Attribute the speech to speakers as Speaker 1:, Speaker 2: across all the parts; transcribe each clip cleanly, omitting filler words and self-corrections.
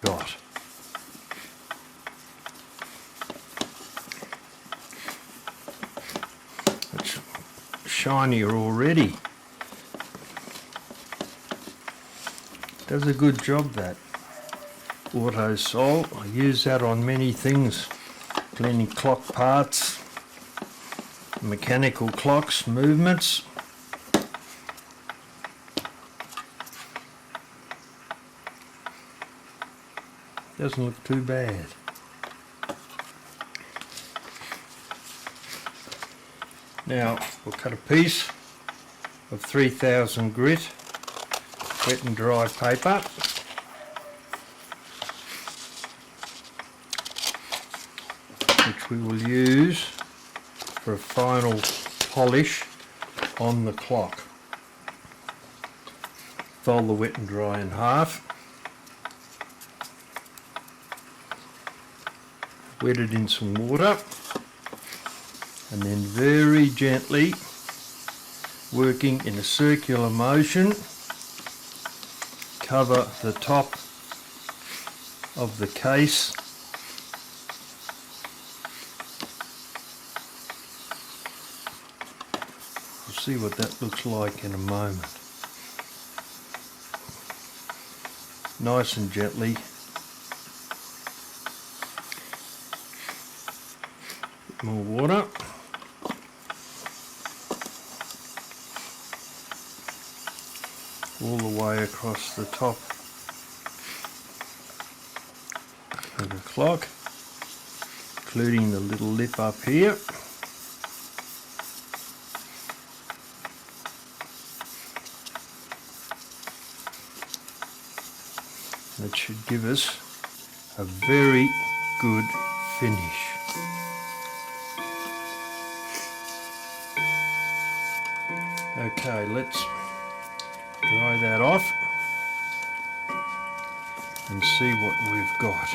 Speaker 1: got. It's shinier already. Does a good job, that Autosol. I use that on many things, cleaning clock parts, mechanical clocks, movements. Doesn't look too bad. Now we'll cut a piece of 3000 grit wet and dry paper. Which we will use for a final polish on the clock. Fold the wet and dry in half. Wet it in some water, and then very gently, working in a circular motion, cover the top of the case we'll see what that looks like in a moment. Nice and gently. More water. All the way across the top of the clock, including the little lip up here. That should give us a very good finish. Okay, let's dry that off and see what we've got.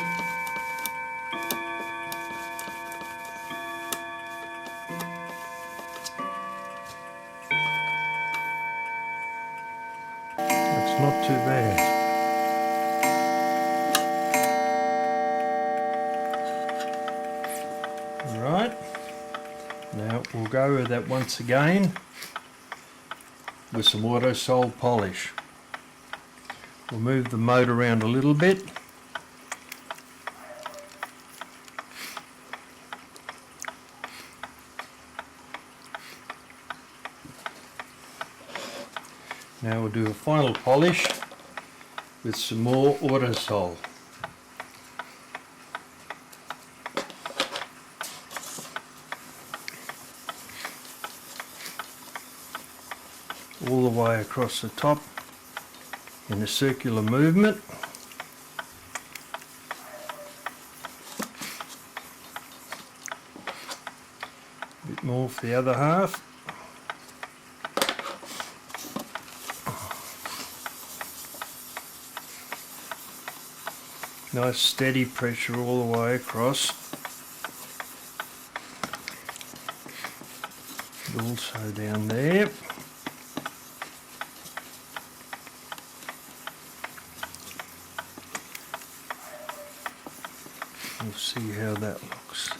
Speaker 1: It's not too bad. Right, now we'll go over that once again with some Autosol polish. We'll move the motor around a little bit. Now we'll do a final polish with some more Autosol. All the way across the top in a circular movement. A bit more for the other half. Nice steady pressure all the way across. And also down there. We'll see how that looks.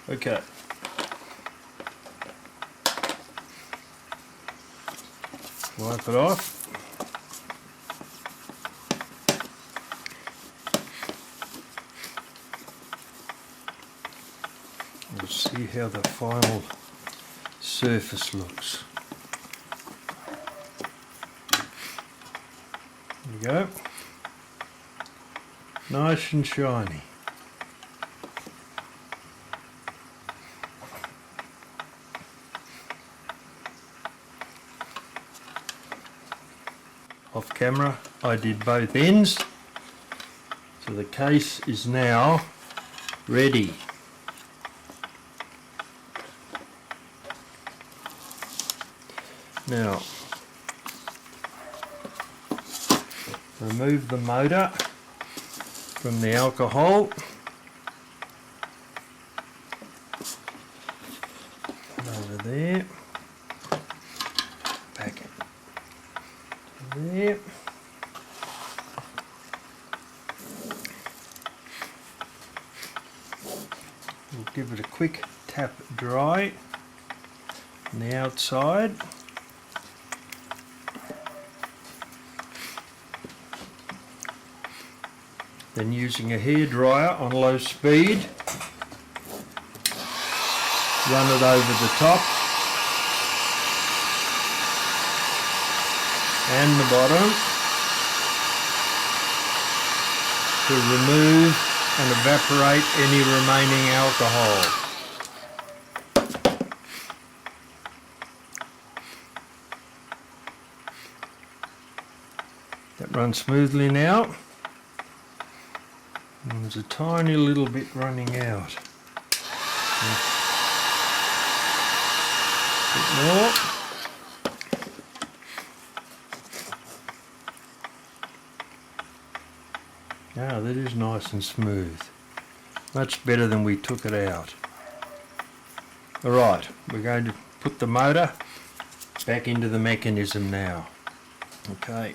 Speaker 1: Okay. Wipe it off. We'll see how the final surface looks. There we go. Nice and shiny. Off camera, I did both ends, so the case is now ready. Now, remove the motor from the alcohol. Over there. Back there. We'll give it a quick tap dry on the outside. Then using a hairdryer on low speed, run it over the top and the bottom to remove and evaporate any remaining alcohol. That runs smoothly now. And there's a tiny little bit running out. A bit more. Ah, that is nice and smooth. Much better than we took it out. Alright, we're going to put the motor back into the mechanism now. Okay.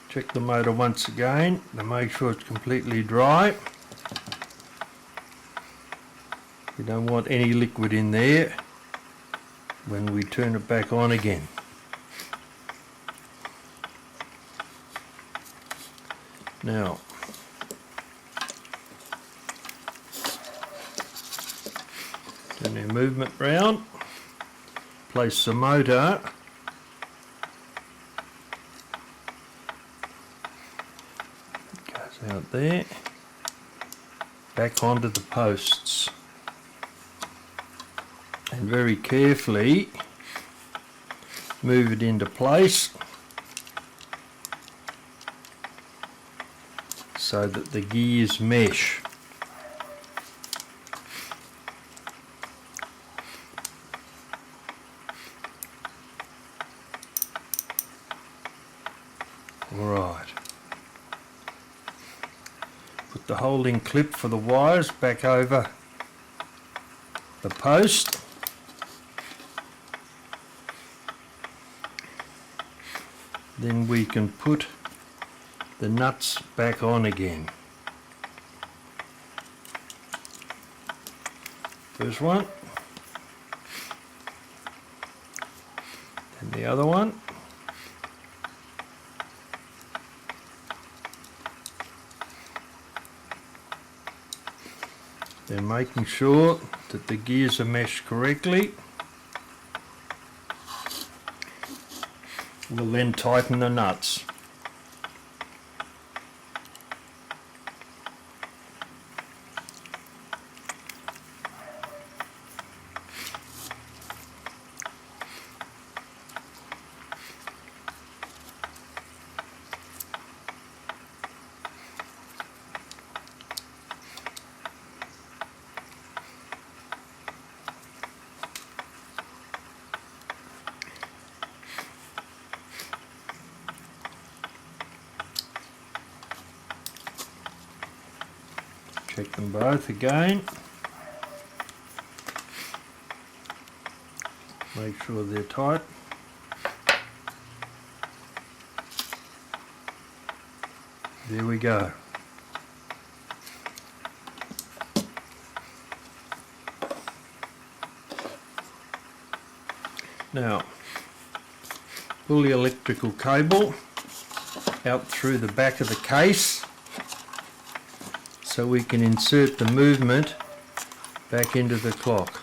Speaker 1: Check the motor once again to make sure it's completely dry. We don't want any liquid in there when we turn it back on again. Now, turn the movement round, place the motor out there, back onto the posts, and very carefully move it into place so that the gears mesh. Alright. Put the holding clip for the wires back over the post. Then we can put the nuts back on again. First one, and the other one. Then making sure that the gears are meshed correctly. We'll then tighten the nuts. Check them both again. Make sure they're tight. There we go. Now, pull the electrical cable out through the back of the case so we can insert the movement back into the clock.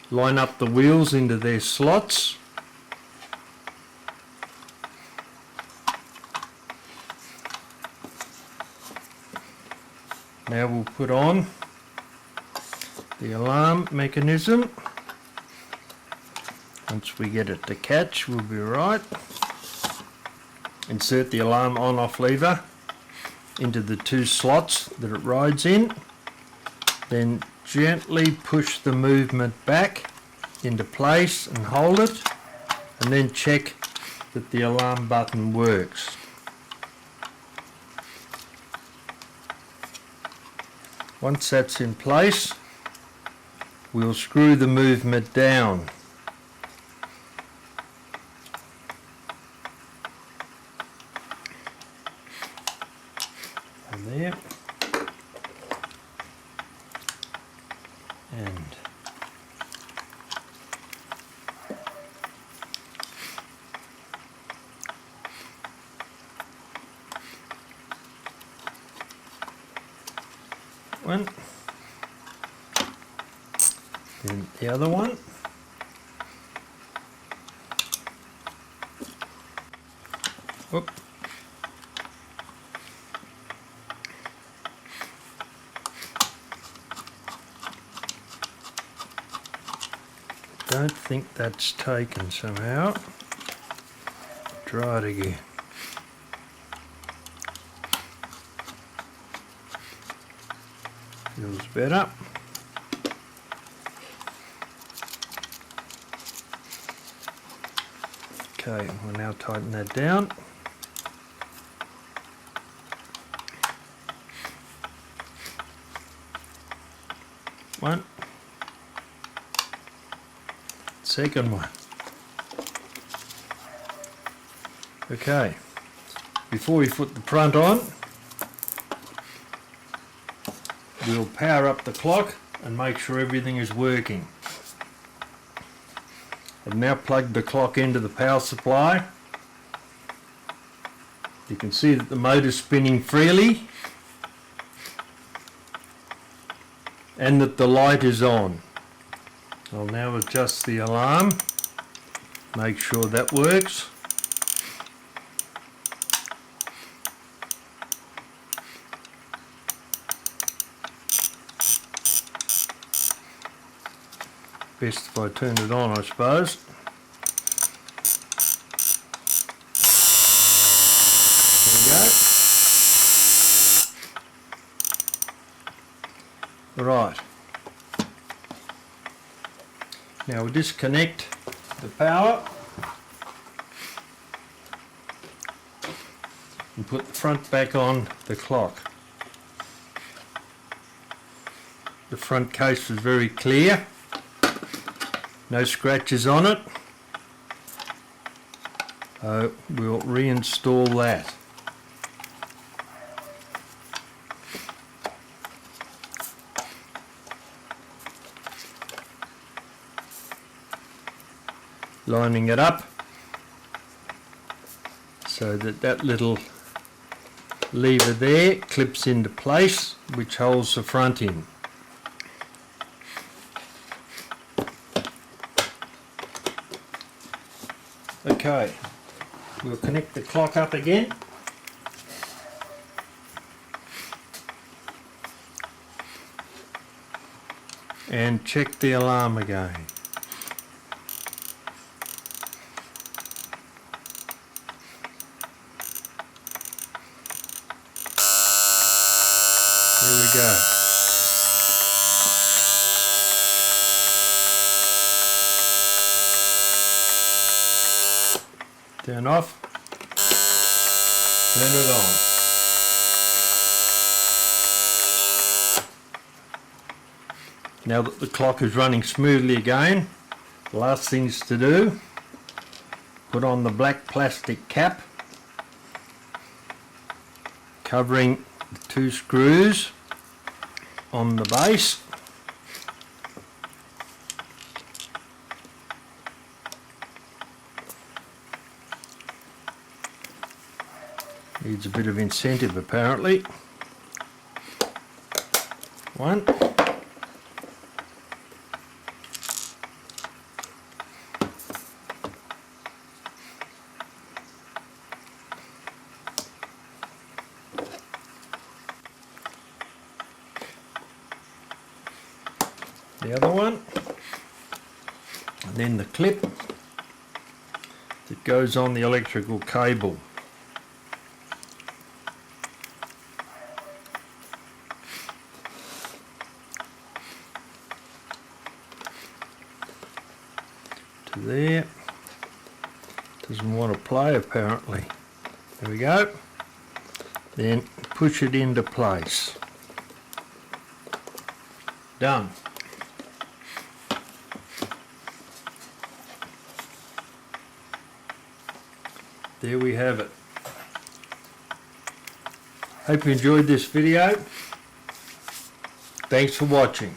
Speaker 1: Line up the wheels into their slots. Now we'll put on the alarm mechanism. Once we get it to catch, we'll be right. Insert the alarm on-off lever into the two slots that it rides in. Then gently push the movement back into place and hold it, and then check that the alarm button works. Once that's in place, we'll screw the movement down. and one, then the other one. Whoop. Don't think that's taken somehow. Try it again. Feels better. Okay, we'll now tighten that down. One. Second one. Okay, before we put the front on, we'll power up the clock and make sure everything is working. I've now plugged the clock into the power supply. You can see that the motor's spinning freely and that the light is on. I'll now adjust the alarm, make sure that works. Best if I turn it on, I suppose. There we go. Right. Now we'll disconnect the power and put the front back on the clock. The front case is very clear, no scratches on it, so we'll reinstall that. Lining it up so that that little lever there clips into place, which holds the front in. Okay, we'll connect the clock up again. And check the alarm again. There we go. Turn off. Turn it on. Now that the clock is running smoothly again, the last things to do, put on the black plastic cap covering the two screws on the base. Needs a bit of incentive apparently. One. The other one, and then the clip that goes on the electrical cable. To there, doesn't want to play apparently. There we go. Then push it into place. Done. There we have it. Hope you enjoyed this video. Thanks for watching.